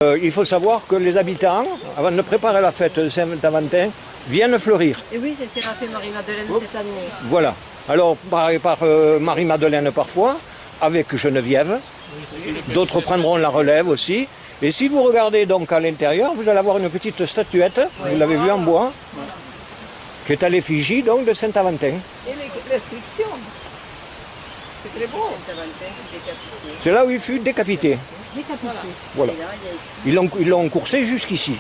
Il faut savoir que les habitants, avant de préparer la fête de Saint-Valentin, viennent fleurir. Et oui, c'est ce qu'a fait Marie-Madeleine cette année. Voilà. Alors, par Marie-Madeleine parfois, avec Geneviève, d'autres prendront la relève aussi. Et si vous regardez donc à l'intérieur, vous allez avoir une petite statuette, vous l'avez vue en bois, qui est à l'effigie donc de Saint-Valentin. Et l'inscription, c'est très beau. C'est là où il fut décapité. Décapité. Voilà. Ils l'ont coursé jusqu'ici.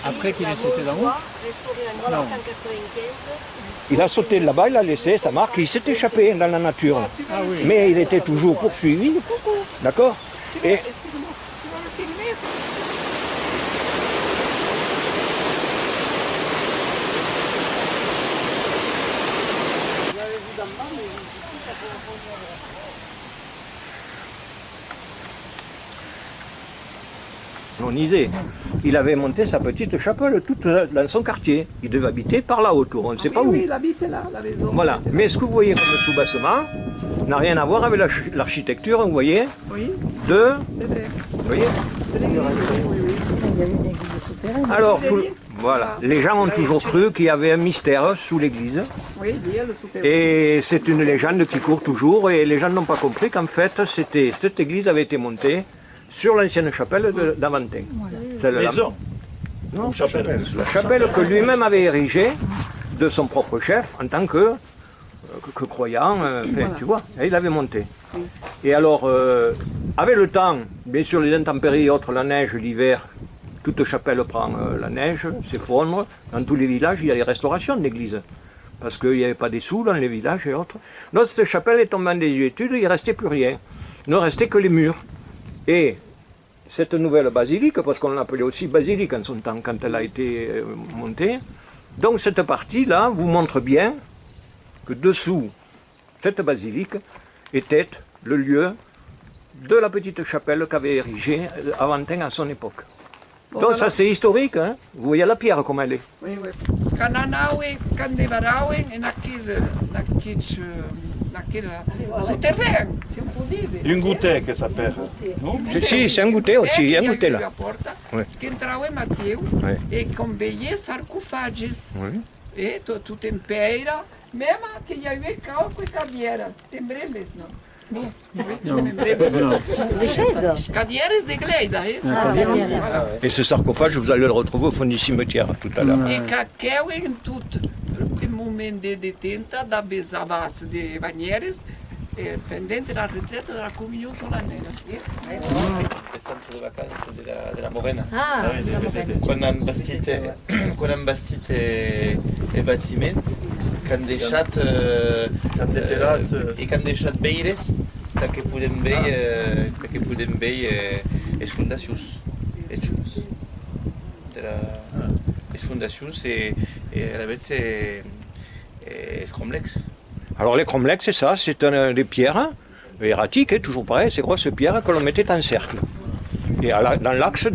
Après qu'il ait sauté d'en haut. Non. Il a sauté de là-bas, il a laissé sa marque, il s'est échappé dans la nature. Mais il était toujours poursuivi. D'accord. Et Excuse-moi, tu vas le filmer ça? colonisé. Il avait monté sa petite chapelle toute dans son quartier. Il devait habiter par là autour, on ne sait pas où. Oui, il habite là, la maison. Voilà. Mais ce que vous voyez comme sous-bassement n'a rien à voir avec l'architecture, vous voyez, Oui, de... c'est vrai. Vous voyez. Il y a une église souterraine. Alors, voilà, les gens ont toujours cru qu'il y avait un mystère sous l'église. Oui, il y a le souterrain. Et c'est une légende qui court toujours, et les gens n'ont pas compris qu'en fait, cette église avait été montée sur l'ancienne chapelle d'Aventin. Maison. Non, Chapelle. la chapelle que lui-même avait érigée de son propre chef en tant que croyant, enfin, tu vois, et il avait monté. Et alors, avec le temps, bien sûr les intempéries et autres, la neige, l'hiver, toute chapelle prend la neige, s'effondre. Dans tous les villages, il y a les restaurations d'églises. Parce qu'il n'y avait pas des sous dans les villages et autres. Donc cette chapelle est tombée en désuétude, il ne restait plus rien. Il ne restait que les murs. Et cette nouvelle basilique, parce qu'on l'appelait aussi basilique en son temps, quand elle a été montée, donc cette partie-là vous montre bien que dessous cette basilique était le lieu de la petite chapelle qu'avait érigée Aventin à son époque. Bon, Donc alors, ça c'est historique, hein. Vous voyez la pierre comme elle est. oui, oui. Cananaue, Candevaraue, e naquele souterrain, se on peut dire. Une goutée que ça perd. Non? Si, c'est un goûter aussi, il y a un goûter là. A porta, Oui. que entrava Mateu, Oui. e com veia sarcofages. Oui. E tudo em pedra, mesmo que já havia calco e cadeira. Tem breves, não? Não, Des chaises. cadeiras de Gleida, hein? Voilà. Et ce sarcophage, vous allez le retrouver au fond du cimetière tout à l'heure. E Caquel em tudo. Em momento de detenta da Besabas de Banheres, pendente da retreta da comunhão solennelle. Le centre de vacances de la Morena. Ah, Quan han bastit el bâtiment, que han deixat, i que han deixat veires que podem veure les fundacions, els junts. Les fundacions et a la vegada els cromlecs. Alors les cromlechs, c'est ça, c'est des pierres erratiques, hein, toujours pareil, ces grosses pierres que l'on mettait en cercle. Et dans l'axe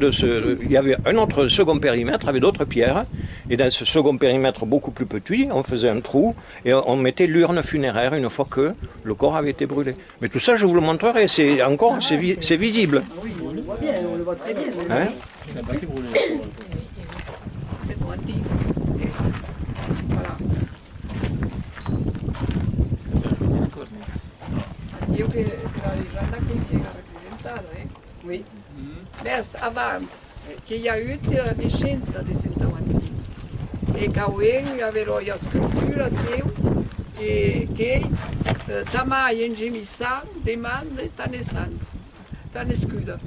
il y avait un autre second périmètre avec d'autres pierres, et dans ce second périmètre beaucoup plus petit, on faisait un trou et on mettait l'urne funéraire une fois que le corps avait été brûlé. Mais tout ça, je vous le montrerai, c'est visible. oui, on le voit bien, on le voit très bien. Hein? C'est tout antigo. Voilà. Eu que a llegenda que era representada, hein? Oui. Mas abans, que hi ha hagut la naixença de Sant Aventin. E cauent hi haverò la sculptura teu, e que tamai engemissant demande ta naissance, ta nascuda.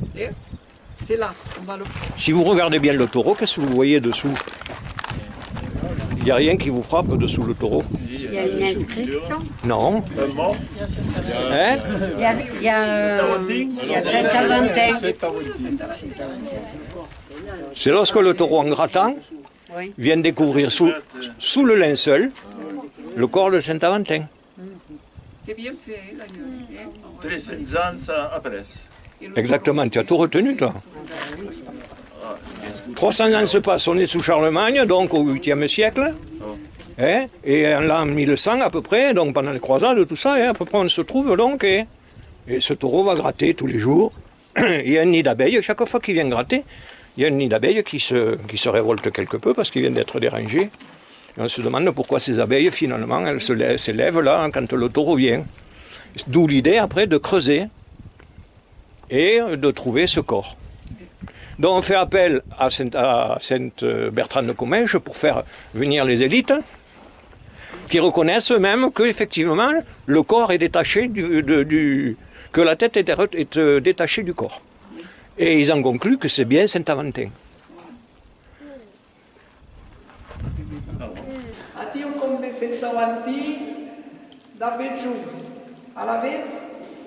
C'est là, on va le... Si vous regardez bien le taureau, qu'est-ce que vous voyez dessous? Il n'y a rien qui vous frappe dessous le taureau? Il y a une inscription. Non. Seulement, Hein? Il y a Saint-Valentin. C'est lorsque le taureau, en grattant, Oui. vient découvrir sous le linceul le corps de Saint-Aventin. C'est bien fait, l'agneau. 300 ans après. Exactement, tu as tout retenu, toi. 300 ans se passent, on est sous Charlemagne, donc au 8e siècle. Hein, et en l'an 1100 à peu près, donc pendant les croisades, tout ça, hein, à peu près on se trouve donc, et Et ce taureau va gratter tous les jours. Il y a un nid d'abeilles. Chaque fois qu'il vient gratter, il y a un nid d'abeilles qui se révolte quelque peu parce qu'il vient d'être dérangé. Et on se demande pourquoi ces abeilles, finalement, elles s'élèvent là quand le taureau vient. D'où l'idée, après, de creuser et de trouver ce corps. Donc on fait appel à Sainte-Bertrande de Comminges pour faire venir les élites qui reconnaissent eux-mêmes qu'effectivement le corps est détaché que la tête est détachée du corps. Et ils en concluent que c'est bien Saint-Aventin. Io come sento avanti da Belgius, alla vez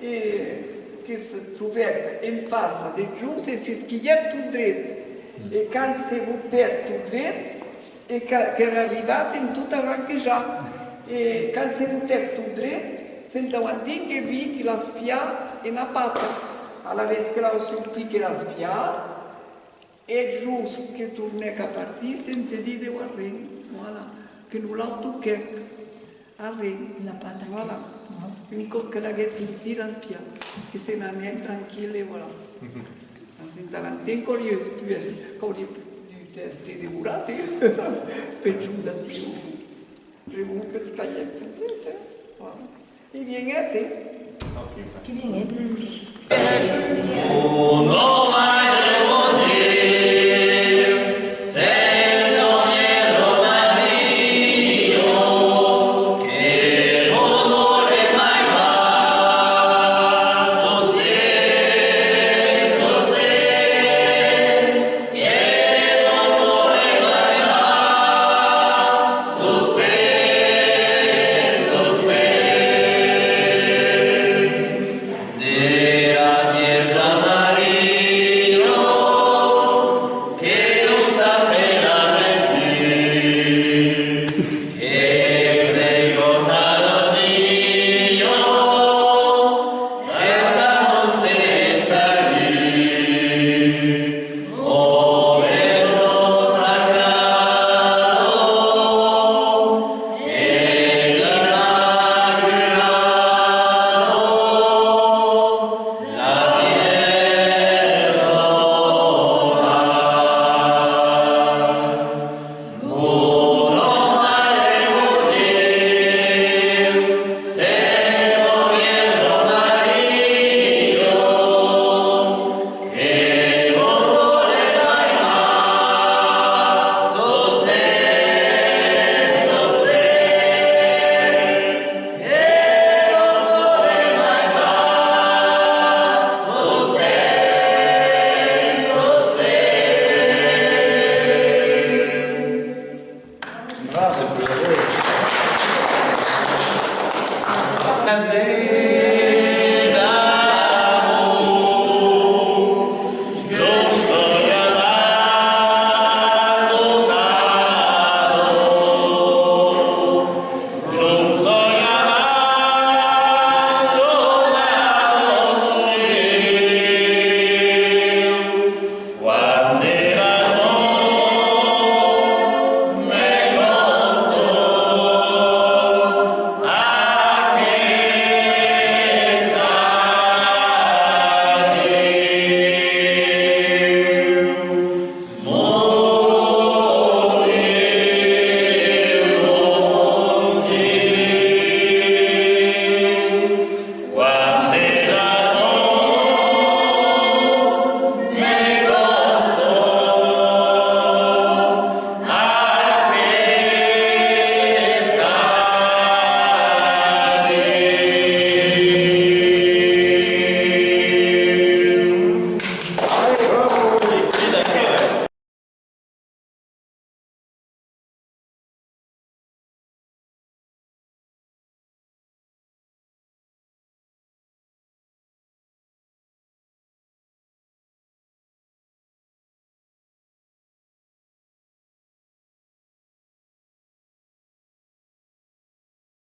che si trouvait en face de Belgius et c'est ce qu'il y a tout droit. Et quand c'est voté tout droit, et qu'elle arrivait en tout arranquejat. Et quand c'est voté tout droit, c'est avanti che vi che la spia in a pata. Alla vez che la sorti che la spia, et giusto che tournait qu'à partir, senza dire guarda, voilà. Que nous l'avons tout La pata. voilà. Une fois que la guette sortit la spia, que c'est une année tranquille et voilà. C'est un temps curieux, quand il du test de burate, per giù a Dio. Prima che scagliette, voilà. E viene a te. Che viene?